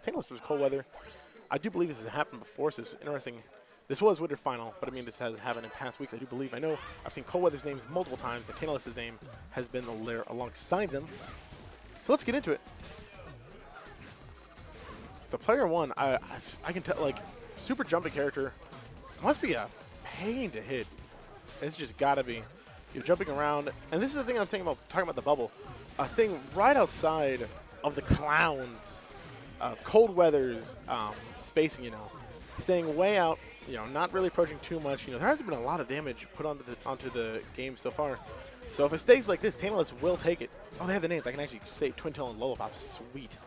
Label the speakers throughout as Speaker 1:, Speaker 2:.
Speaker 1: Tantalus versus Cold Weather. I do believe this has happened before, so it's interesting. This was Winter Final, but I mean, this has happened in past weeks, I do believe. I know I've seen Cold Weather's names multiple times, and Tantalus' name has been there alongside them. So let's get into it. So player one, I can tell, like, super jumpy character must be a pain to hit. It's just gotta be. You're jumping around, and this is the thing I was talking about the bubble. Staying right outside of the clowns, Cold Weather's spacing, you know. Staying way out, you know, not really approaching too much. You know, there hasn't been a lot of damage put onto the game so far. So if it stays like this, Tantalus will take it. Oh, they have the names. I can actually say Twintelle and Lola. Sweet.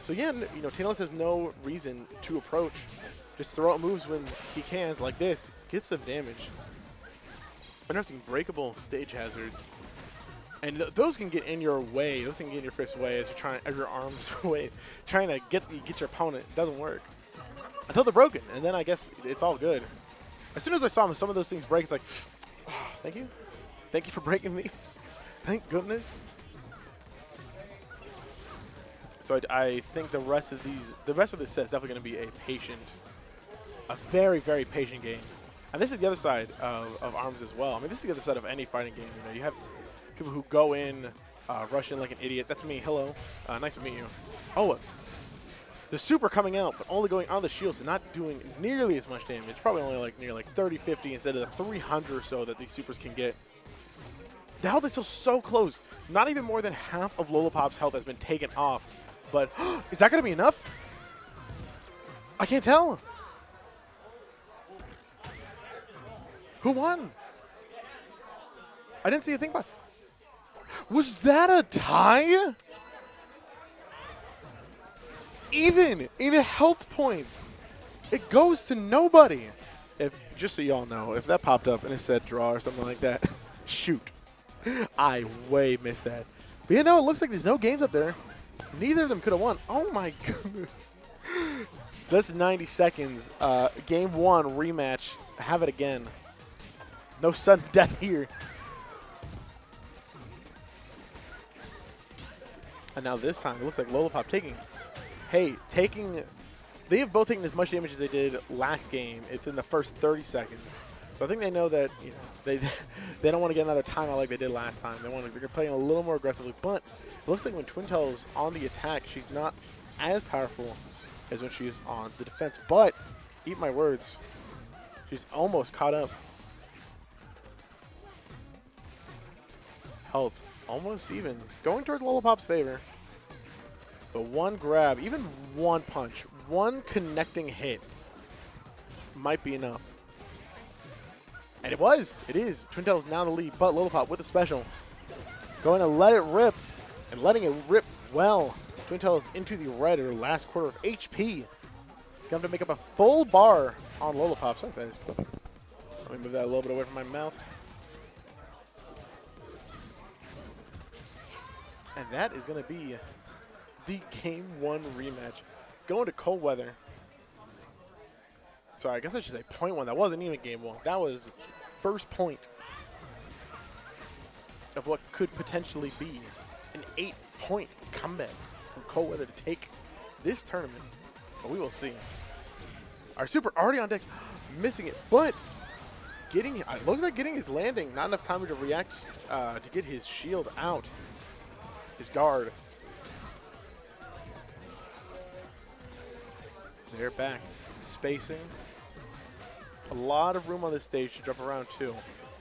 Speaker 1: So yeah, you know, Tantalus has no reason to approach. Just throw out moves when he can, like this. Get some damage. Interesting breakable stage hazards. And those can get in your way. Those can get in your fist way as you're trying, as your arms way, trying to get your opponent. It doesn't work until they're broken, and then I guess it's all good. As soon as I saw some of those things break, it's like, oh, thank you for breaking these. Thank goodness. So I think the rest of this set is definitely going to be a very, very patient game. And this is the other side of ARMS as well. I mean, this is the other side of any fighting game. You know, you have people who go in, rush in like an idiot. That's me. Hello. Nice to meet you. Oh, the super coming out, but only going on the shield, so not doing nearly as much damage. Probably only like near like 30, 50 instead of the 300 or so that these supers can get. The health is still so close. Not even more than half of Lollipop's health has been taken off. But is that going to be enough? I can't tell. Who won? I didn't see a thing about. Was that a tie? Even in health points, it goes to nobody. If just so y'all know, if that popped up and it said draw or something like that, shoot. I way missed that. But you know, it looks like there's no games up there. Neither of them could have won. Oh my goodness. That's 90 seconds. Game one rematch. Have it again. No sudden death here. And now this time, it looks like Lollipop taking. They have both taken as much damage as they did last game. It's in the first 30 seconds. So I think they know that, you know, they don't want to get another timeout like they did last time. They're playing a little more aggressively. But it looks like when Twintelle's on the attack, she's not as powerful as when she's on the defense. But eat my words, she's almost caught up. Health almost even, going towards Lollipop's favor. But one grab, even one punch, one connecting hit might be enough. And it is. Twintelle's now in the lead, but Lollipop with a special. Going to let it rip, and letting it rip well. Twintelle's into the red, her last quarter of HP. Going to make up a full bar on Lollipop. Sorry, guys. Let me move that a little bit away from my mouth. And that is going to be the Game 1 rematch. Going to Cold Weather. Sorry, I guess I should say point one. That wasn't even Game 1. That was first point of what could potentially be an 8-point comeback from Cold Weather to take this tournament. But we will see. Our super already on deck, missing it, but getting it looks like getting his landing. Not enough time to react to get his shield out. His guard. They're back. Spacing. A lot of room on this stage to jump around too.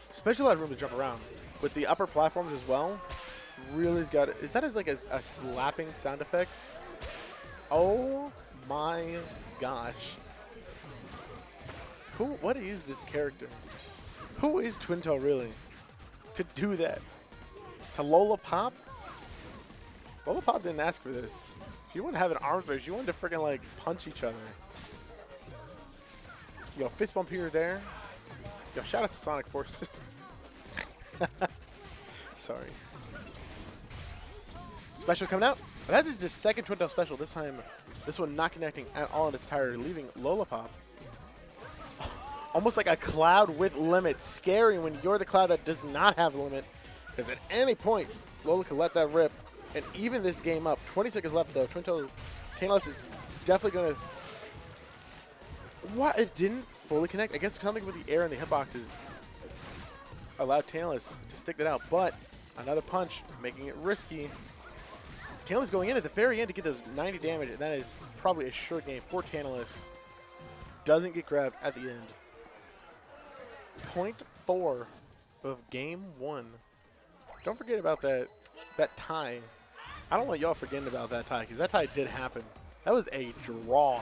Speaker 1: Especially a lot of room to jump around. With the upper platforms as well. Really's got it. Is that as like a slapping sound effect? Oh my gosh. What is this character? Who is Twintelle really? To do that? To Lollipop? Lollipop didn't ask for this. She wanted to have an arms race. She wanted to freaking like punch each other. Yo, fist bump here or there. Yo, shout out to Sonic Force. Sorry. Special coming out. That is the second Twintelle special. This time, this one not connecting at all in its entirety, leaving Lollipop. Almost like a cloud with limit. Scary when you're the cloud that does not have a limit. Because at any point, Lola could let that rip. And even this game up. 20 seconds left, though. Twintelle Tantalus is definitely going to... What? It didn't fully connect. I guess something with the air and the hitboxes allowed Tantalus to stick that out, but another punch, making it risky. Tantalus going in at the very end to get those 90 damage, and that is probably a sure game for Tantalus. Doesn't get grabbed at the end. Point 4 of game 1. Don't forget about that tie. I don't want y'all forgetting about that tie, because that tie did happen. That was a draw.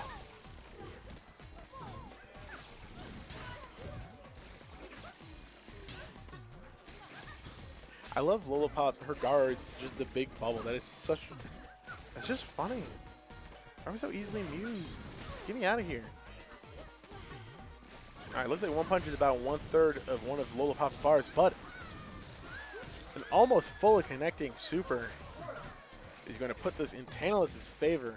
Speaker 1: I love Lola Pop, her guards, just the big bubble. That is such, that's just funny. I'm so easily amused. Get me out of here. All right, looks like one punch is about 1/3 of one of Lola Pop's bars, but an almost fully connecting super is going to put this in Tantalus' favor,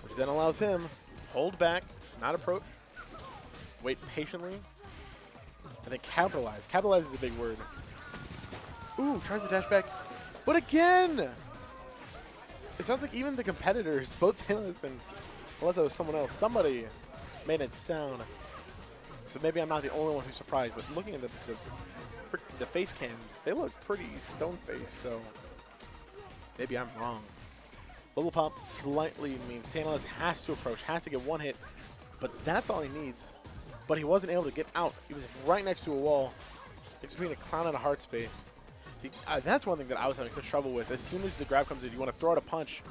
Speaker 1: which then allows him hold back, not approach, wait patiently, and then capitalize. Capitalize is a big word. Ooh, tries to dash back, but again! It sounds like even the competitors, both Tantalus and, unless it was someone else, somebody made it sound. So maybe I'm not the only one who's surprised, but looking at the face cams, they look pretty stone-faced, so maybe I'm wrong. Lola Pop slightly means Tantalus has to approach, has to get one hit, but that's all he needs. But he wasn't able to get out. He was right next to a wall. It's between a clown and a heart space. See, that's one thing that I was having such trouble with. As soon as the grab comes in, you want to throw out a punch.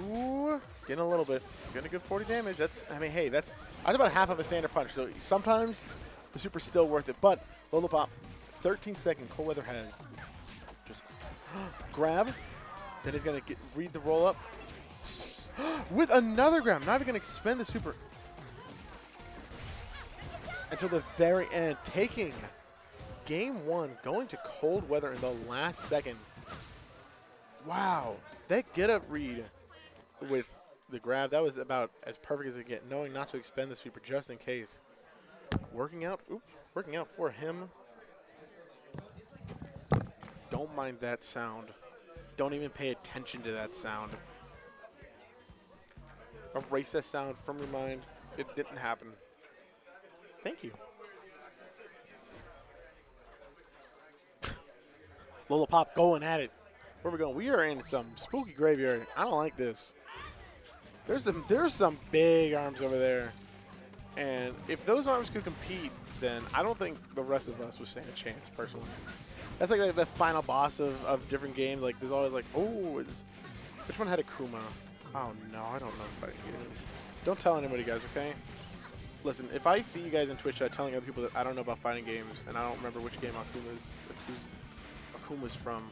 Speaker 1: Ooh, getting a little bit. Getting a good 40 damage. That's, I mean, hey, that's about half of a standard punch. So sometimes the super's still worth it. But Lola Pop, 13-second cold weather head. Just grab. Then he's going to read the roll up. With another grab. Not even going to expend the super. Until the very end. Taking game 1. Going to cold weather in the last second. Wow. That get up read with the grab, that was about as perfect as it get, knowing not to expend the super just in case. Working out for him. Don't mind that sound. Don't even pay attention to that sound. Erase that sound from your mind. It didn't happen. Thank you. Lola Pop going at it. Where are we going? We are in some spooky graveyard. I don't like this. There's some big arms over there. And if those arms could compete, then I don't think the rest of us would stand a chance, personally. That's like the final boss of different games. Like, there's always like, oh, which one had a Kuma? Oh, no, I don't know fighting games. Don't tell anybody, guys, okay? Listen, if I see you guys in Twitch chat telling other people that I don't know about fighting games and I don't remember which game Akuma's from,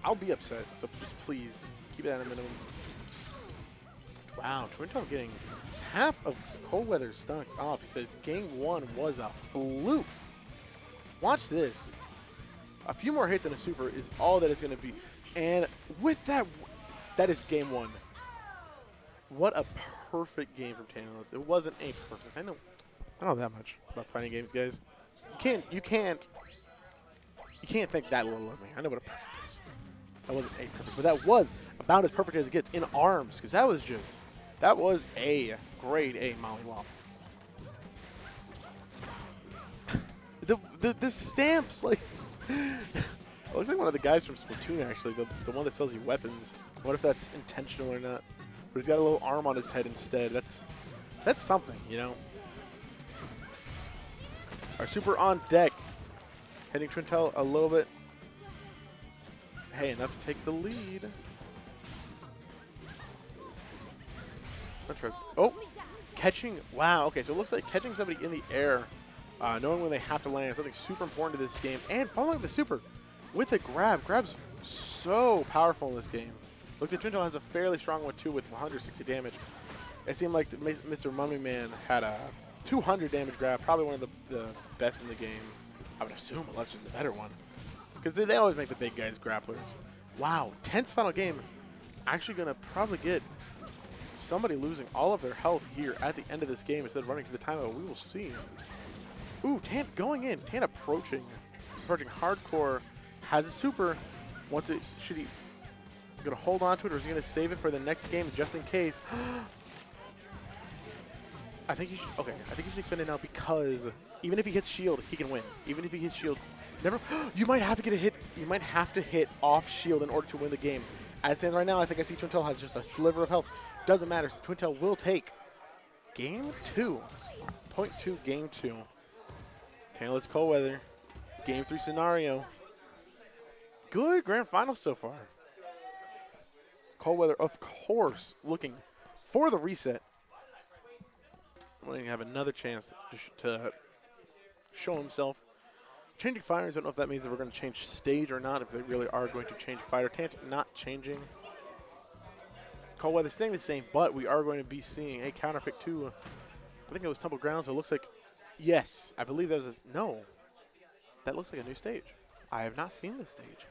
Speaker 1: I'll be upset. So just please keep it at a minimum. Wow, Twintelle getting half of cold weather stunts off. He says game 1 was a fluke. Watch this. A few more hits and a super is all that it's going to be. And with that, that is game 1. What a perfect game from Tantalus. It wasn't a perfect. I know that much about fighting games, guys. You can't think that little of me. I know what a perfect is. That wasn't a perfect, but that was about as perfect as it gets in arms, because that was a grade A mollywop. The stamps, like, it looks like one of the guys from Splatoon, actually, the one that sells you weapons. What if that's intentional or not? But he's got a little arm on his head instead. That's something, you know. Our super on deck, hitting Twintelle a little bit. Hey, enough to take the lead. Oh, catching. Wow. Okay, so it looks like catching somebody in the air, knowing when they have to land, something super important to this game, and following the super with a grab. Grab's so powerful in this game. Looks like Twintelle has a fairly strong one too with 160 damage. It seemed like Mr. Mummy Man had a 200 damage grab, probably one of the best in the game. I would assume, unless there's a better one, because they always make the big guys grapplers. Wow, tense final game. Actually gonna probably get somebody losing all of their health here at the end of this game instead of running to the timeout. We will see. Ooh, Tan going in. Tan approaching hardcore. Has a super. Wants it. Should he? Going to hold on to it, or is he going to save it for the next game just in case? I think he should. Okay, I think he should expend it now because even if he hits shield, he can win. Even if he hits shield, never. You might have to get a hit. You might have to hit off shield in order to win the game. As it stands right now, I think I see Twintelle has just a sliver of health. Doesn't matter. Twintelle will take game 2. Point 2, game 2. Tantalus cold weather. Game 3 scenario. Good grand final so far. Cold weather, of course, looking for the reset. Wanting to have another chance to show himself. Changing fighters, I don't know if that means that we're going to change stage or not, if they really are going to change fighter. Tant not changing. Cold weather staying the same, but we are going to be seeing a counter pick to, I think it was Tumble Ground, so it looks like, yes, I believe there's a, no. That looks like a new stage. I have not seen this stage.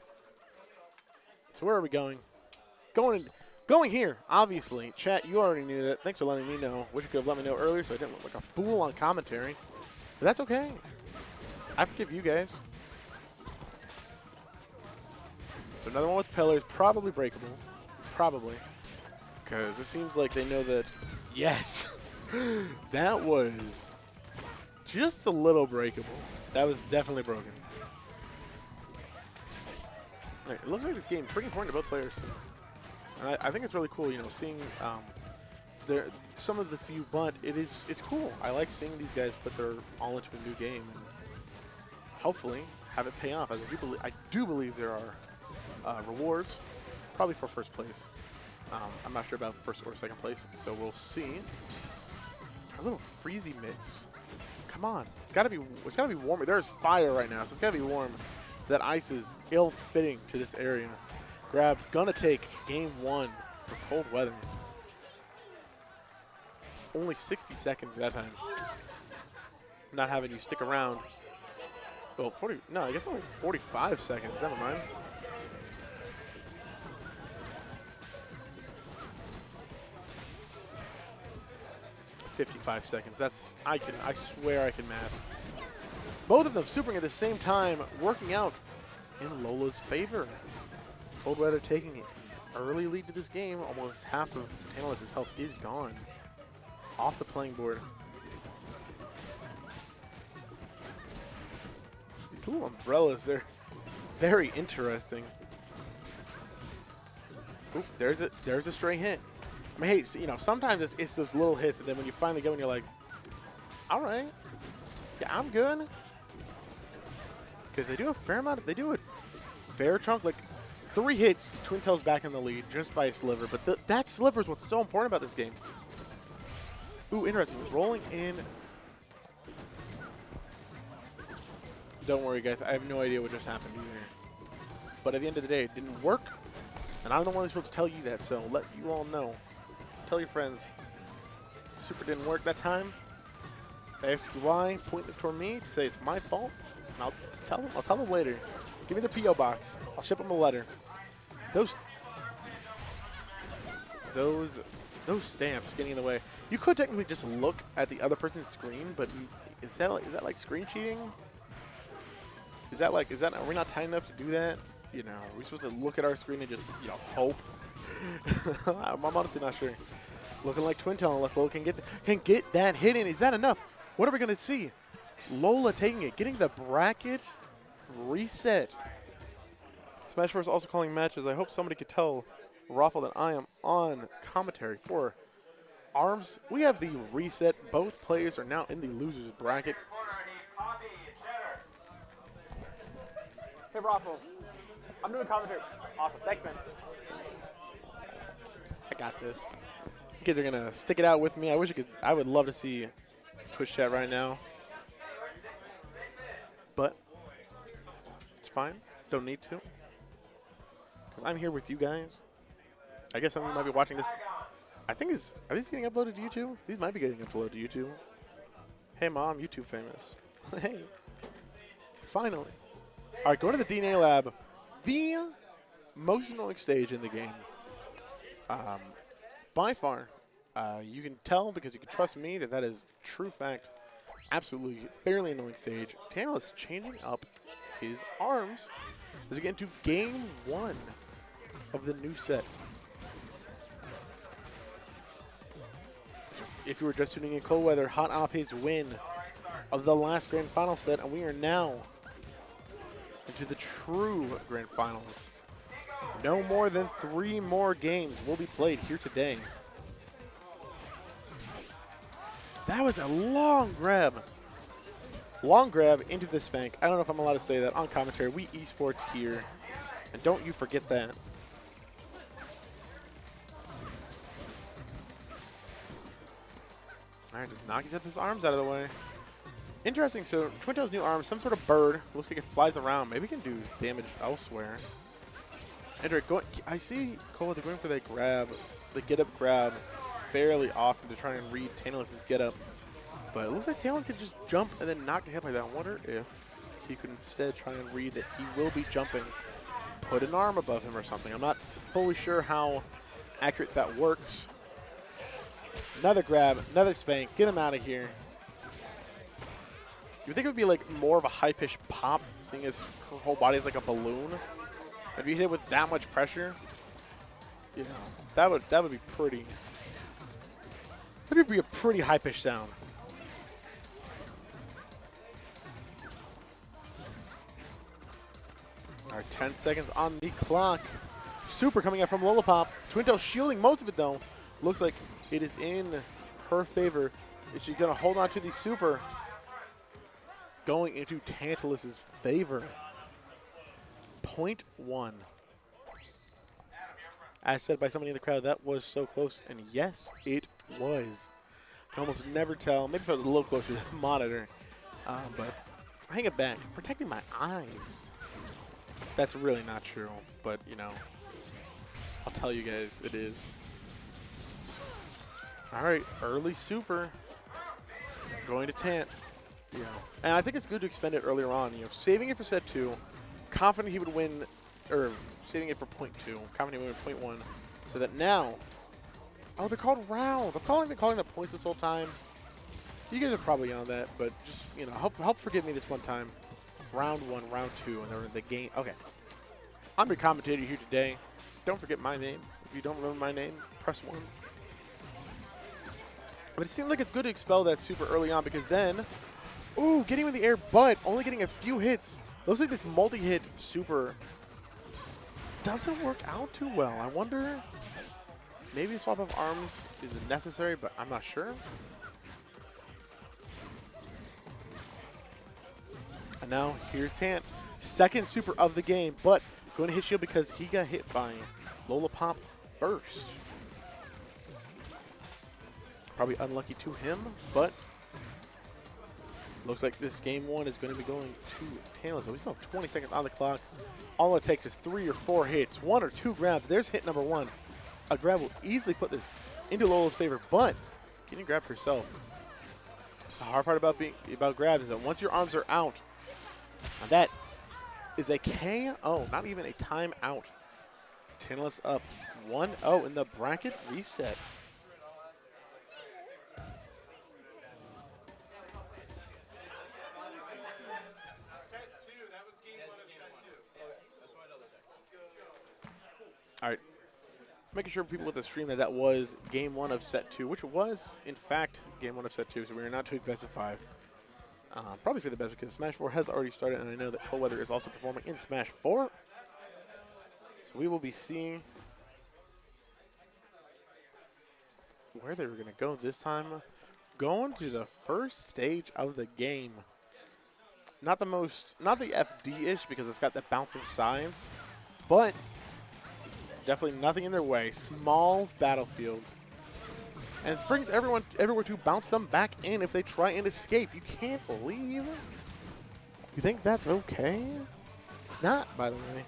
Speaker 1: So where are we going? Going here, obviously. Chat, you already knew that. Thanks for letting me know. Wish you could have let me know earlier so I didn't look like a fool on commentary. But that's okay. I forgive you guys. So another one with pillars, probably breakable. Probably. Because it seems like they know that, yes, that was just a little breakable. That was definitely broken. Right, it looks like this game is pretty important to both players. And I think it's really cool, you know, seeing some of the few, but it's cool. I like seeing these guys put their all into a new game and hopefully have it pay off. As I do believe there are rewards, probably for first place. I'm not sure about first or second place, so we'll see. Our little freezy mitts. Come on, it's gotta be warm. There's fire right now, so it's gotta be warm. That ice is ill-fitting to this area. Grab, gonna take game 1 for cold weather. Only 60 seconds that time. Not having you stick around. Well, 40, no, I guess only 45 seconds, never mind. $55 seconds, that's, I swear I can math. Both of them supering at the same time, working out in Lola's favor. Cold weather taking an early lead to this game. Almost half of Tantalus' health is gone off the playing board. These little umbrellas, they're very interesting. Oop, there's a stray hit. I mean, hey, you know, sometimes it's those little hits, and then when you finally go and you're like, all right, yeah, I'm good. Because they do a fair amount, they do a fair chunk, like 3 hits, Twintelle's back in the lead just by a sliver, but that sliver is what's so important about this game. Ooh, interesting, rolling in. Don't worry, guys, I have no idea what just happened either. But at the end of the day, it didn't work, and I'm the one who's supposed to tell you that, so let you all know. Tell your friends. Super didn't work that time. Ask you why, point them toward me, say it's my fault. And I'll tell them later. Give me the P.O. box. I'll ship them a letter. Those stamps getting in the way. You could technically just look at the other person's screen, but is that like screen cheating? Are we not tight enough to do that? You know, are we supposed to look at our screen and just, you know, hope? I'm honestly not sure. Looking like Twintelle unless Lola can get that hit in. Is that enough? What are we gonna see? Lola taking it, getting the bracket reset. Smashverse also calling matches. I hope somebody could tell Raffle that I am on commentary for ARMS. We have the reset. Both players are now in the losers bracket.
Speaker 2: Hey, Raffle. I'm doing commentary. Awesome. Thanks, man.
Speaker 1: I got this. You kids are gonna stick it out with me. I would love to see Twitch chat right now. But it's fine. Don't need to. Because I'm here with you guys. I guess some of you might be watching this. I think are these getting uploaded to YouTube? These might be getting uploaded to YouTube. Hey, Mom, YouTube famous. Hey. Finally. All right, go to the DNA lab. The most annoying stage in the game. By far. You can tell because you can trust me that is true fact. Absolutely fairly annoying stage. Tantalus changing up his arms as we get into game 1. of the new set. If you were just tuning in, cold weather, hot off his win of the last grand final set, and we are now into the true grand finals. No more than 3 more games will be played here today. That was a long grab. Long grab into the spank. I don't know if I'm allowed to say that on commentary. We esports here, and don't you forget that. All right, just knock each other's arms out of the way. Interesting, so Twintelle's new arm, some sort of bird. Looks like it flies around. Maybe it can do damage elsewhere. Hendrick, I see Cole, they're going for that grab, the get-up grab, fairly often to try and read Tantalus' get-up. But it looks like Tantalus can just jump and then not get hit by that. I wonder if he could instead try and read that he will be jumping, put an arm above him or something. I'm not fully sure how accurate that works. Another grab, another spank, get him out of here. You would think it would be like more of a high-pitched pop, seeing as her whole body is like a balloon. If you hit it with that much pressure, you know, that would be pretty. That would be a pretty high-pitched sound. All right, 10 seconds on the clock. Super coming out from Lola Pop. Twintelle shielding most of it though. Looks like it is in her favor. Is she gonna hold on to the super? Going into Tantalus' favor. 0.1. As said by somebody in the crowd, that was so close, and yes, it was. I can almost never tell. Maybe if I was a little closer to the monitor, but hang it back, protecting my eyes. That's really not true, but you know, I'll tell you guys, it is. All right, early super going to Tant. Yeah, and I think it's good to expend it earlier on. You know, saving it for set 2, confident he would win, or saving it for point 2, confident he would win point 1, so that now, oh, they're called rounds. I've been calling them points this whole time. You guys are probably on that, but just, you know, help forgive me this one time. Round 1, round 2, and they're in the game. Okay, I'm your commentator here today. Don't forget my name. If you don't remember my name, press 1. But it seems like it's good to expel that super early on, because then, ooh, getting in the air, but only getting a few hits. Looks like this multi-hit super doesn't work out too well. I wonder, maybe a swap of arms is necessary, but I'm not sure. And now here's Tant, second super of the game, but going to hit shield because he got hit by Lola Pop first. Probably unlucky to him, but looks like this game 1 is going to be going to Tantalus. We still have 20 seconds on the clock. All it takes is 3 or 4 hits, 1 or 2 grabs. There's hit number 1. A grab will easily put this into Lola's favor, but getting grabbed herself. It's the hard part about grabs is that once your arms are out, and that is a KO, not even a timeout. Tantalus up 1-0 in the bracket reset. All right, making sure people with the stream that was game 1 of set 2, which was, in fact, game 1 of set 2, so we are not doing best of 5. Probably for the best because Smash 4 has already started, and I know that Cold Weather is also performing in Smash 4. So we will be seeing where they were going to go this time. Going to the first stage of the game. Not the FD-ish because it's got the bouncing sides, but definitely nothing in their way. Small battlefield. And it brings everyone everywhere to bounce them back in if they try and escape. You can't leave. You think that's okay? It's not, by the way.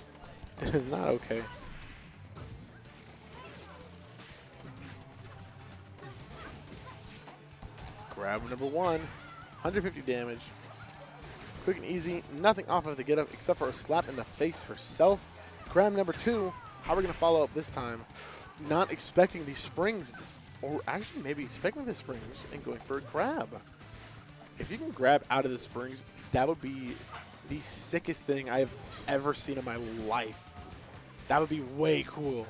Speaker 1: It is not okay. Grab number 1. 150 damage. Quick and easy. Nothing off of the get up except for a slap in the face herself. Grab number 2. How are we going to follow up this time? Not expecting these springs. Or actually maybe expecting the springs and going for a grab. If you can grab out of the springs, that would be the sickest thing I have ever seen in my life. That would be way cool.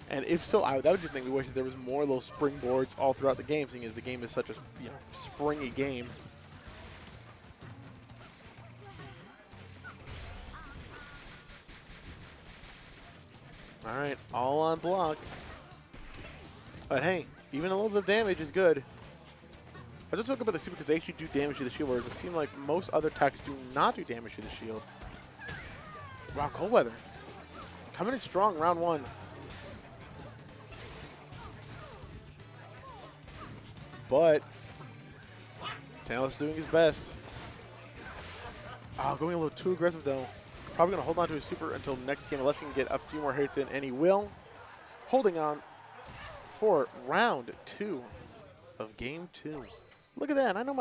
Speaker 1: And if so, that would just make me wish that there was more little springboards all throughout the game, seeing as the game is such a springy game. All right, all on block. But hey, even a little bit of damage is good. I just look up at the super because they actually do damage to the shield, whereas it seems like most other attacks do not do damage to the shield. Wow, Cold Weather. Coming in strong, round one. But Tantalus is doing his best. Oh, going a little too aggressive though. Probably going to hold on to his super until next game unless he can get a few more hits in, and he will. Holding on for round 2 of game 2. Look at that. I know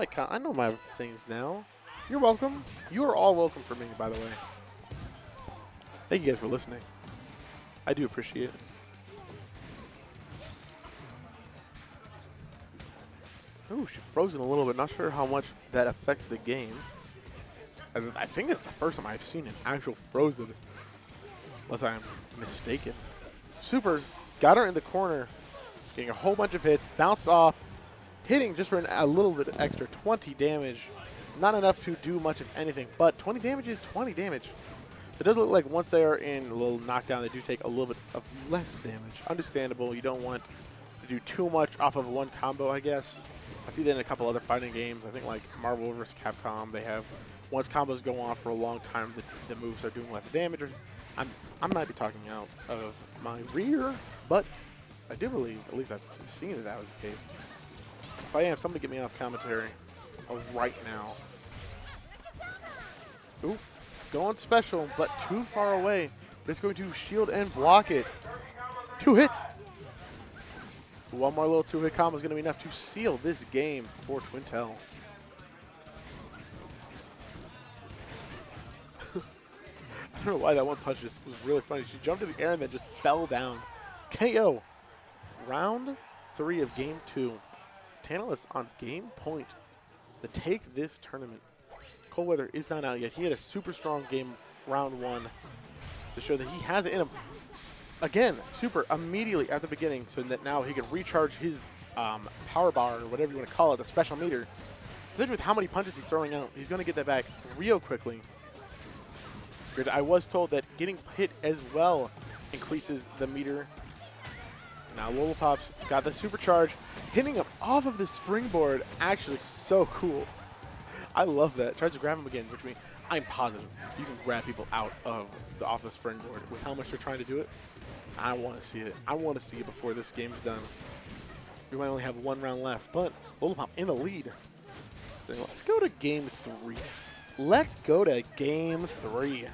Speaker 1: my things now. You're welcome. You are all welcome for me, by the way. Thank you guys for listening. I do appreciate it. Ooh, she's frozen a little bit. Not sure how much that affects the game. As I think it's the first time I've seen an actual frozen. Unless I'm mistaken. Super. Got her in the corner. Getting a whole bunch of hits. Bounced off. Hitting just for a little bit extra. 20 damage. Not enough to do much of anything. But 20 damage is 20 damage. It does look like once they are in a little knockdown, they do take a little bit of less damage. Understandable. You don't want to do too much off of one combo, I guess. I see that in a couple other fighting games. I think like Marvel vs. Capcom, they have, once combos go on for a long time, the moves are doing less damage. I might be talking out of my rear, but I do believe, at least I've seen that was the case. If I am, somebody get me off commentary right now. Ooh, going special, but too far away. But it's going to shield and block it. 2 hits. One more little 2-hit combo is going to be enough to seal this game for Twintelle. I don't know why that one punch just was really funny. She jumped in the air and then just fell down. KO. Round 3 of game 2. Tantalus on game point to take this tournament. Cold Weather is not out yet. He had a super strong game round 1 to show that he has it in him. Again, super immediately at the beginning so that now he can recharge his power bar or whatever you want to call it, the special meter. Especially with how many punches he's throwing out, he's going to get that back real quickly. I was told that getting hit as well increases the meter. Now Lola Pop's got the supercharge, hitting him off of the springboard. Actually so cool. I love that. Tries to grab him again, which means I'm positive you can grab people out of off the springboard with how much they're trying to do it. I want to see it. I want to see it before this game's done. We might only have 1 round left, but Lola Pop in the lead. So let's go to game 3. Let's go to game 3.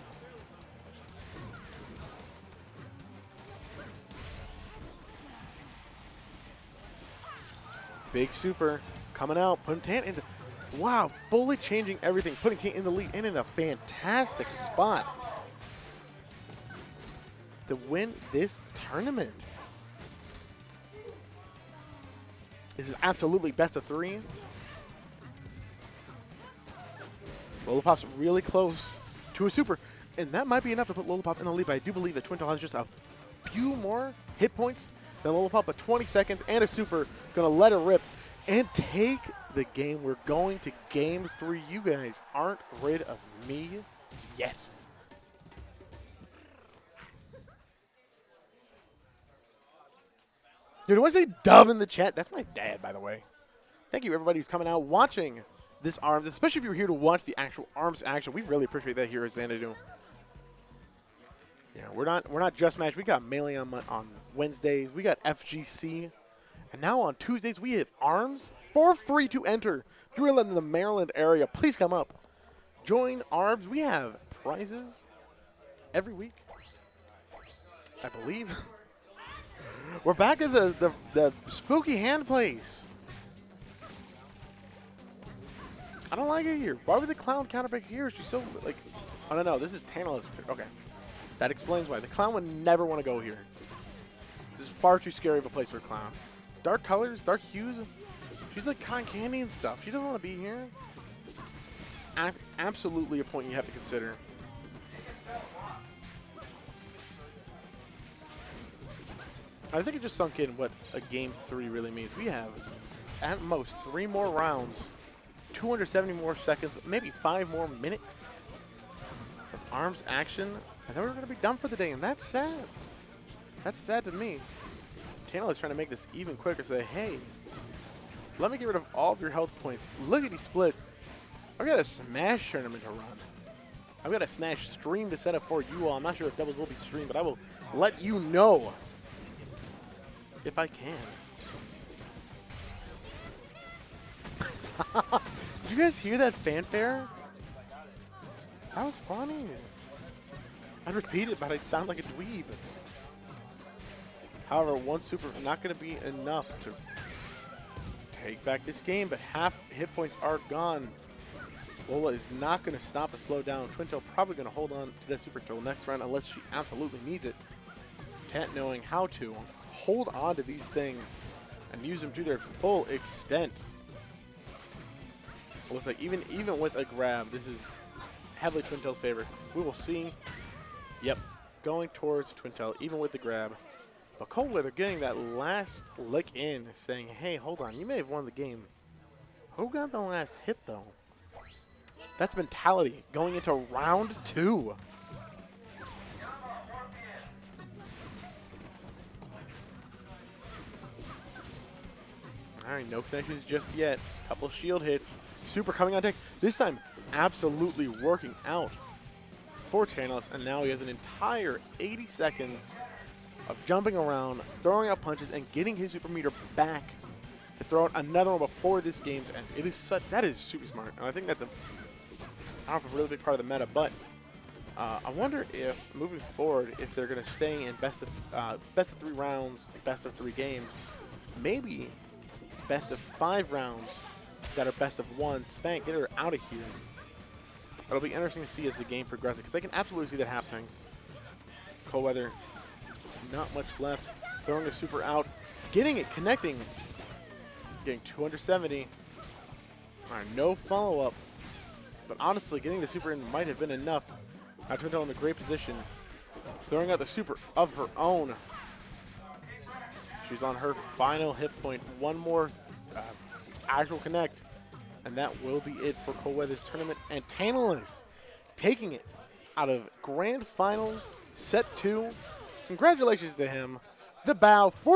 Speaker 1: Big super coming out, putting Tant in the, wow, fully changing everything, putting Tant in the lead and in a fantastic spot to win this tournament. This is absolutely best of 3. Lola Pop's really close to a super, and that might be enough to put Lola Pop in the lead, but I do believe that Twintelle has just a few more hit points than Lola Pop, but 20 seconds and a super, gonna let it rip and take the game. We're going to game 3. You guys aren't rid of me yet. Dude, do I say dub in the chat? That's my dad, by the way. Thank you, everybody who's coming out watching this ARMS, especially if you're here to watch the actual ARMS action. We really appreciate that here at Xanadu. Yeah, we're not just match. We got Melee on Wednesdays. We got FGC. And now on Tuesdays, we have ARMS for free to enter. If you're in the Maryland area, please come up. Join ARMS. We have prizes every week, I believe. We're back at the spooky hand place. I don't like it here. Why would the clown counterpick here? She's so, like, I don't know. This is Tantalus. Okay. That explains why. The clown would never want to go here. This is far too scary of a place for a clown. Dark colors, dark hues. She's like cotton candy and stuff. She doesn't want to be here. Absolutely a point you have to consider. I think it just sunk in what a game 3 really means. We have, at most, 3 more rounds, 270 more seconds, maybe 5 more minutes of arms action, and then we're going to be done for the day, and that's sad. That's sad to me. Tantalus is trying to make this even quicker, say, hey, let me get rid of all of your health points. Lickety split. I've got a Smash tournament to run. I've got a Smash stream to set up for you all. I'm not sure if doubles will be streamed, but I will let you know if I can. Did you guys hear that fanfare? That was funny. I'd repeat it, but I'd sound like a dweeb. However, one super is not going to be enough to take back this game, but half hit points are gone. Lola is not going to stop and slow down. Twintelle probably going to hold on to that super till next round unless she absolutely needs it. Tant knowing how to hold on to these things and use them to their full extent. It looks like even with a grab, this is heavily Twintelle's favor. We will see. Yep, going towards Twintelle, even with the grab. But Coldweather getting that last lick in, saying, hey, hold on, you may have won the game. Who got the last hit, though? That's mentality going into round 2. All right, no connections just yet. Couple shield hits. Super coming on deck. This time, absolutely working out for Tantalus. And now he has an entire 80 seconds of jumping around, throwing out punches, and getting his super meter back to throw out another one before this game's end. It is that is super smart. And I think that's a really big part of the meta, but I wonder if moving forward, if they're going to stay in best of 3 rounds, best of 3 games, maybe best of 5 rounds that are best of 1. Spank, get her out of here. It'll be interesting to see as the game progresses, because I can absolutely see that happening. Coldweather, not much left. Throwing a super out, getting it, connecting, getting 270. All right, no follow-up. But honestly, getting the super in might have been enough. Now Twintelle in a great position. Throwing out the super of her own. She's on her final hit point. One more actual connect. And that will be it for Coldweather's tournament. And Tantalus taking it out of Grand Finals, Set 2. Congratulations to him. The bow for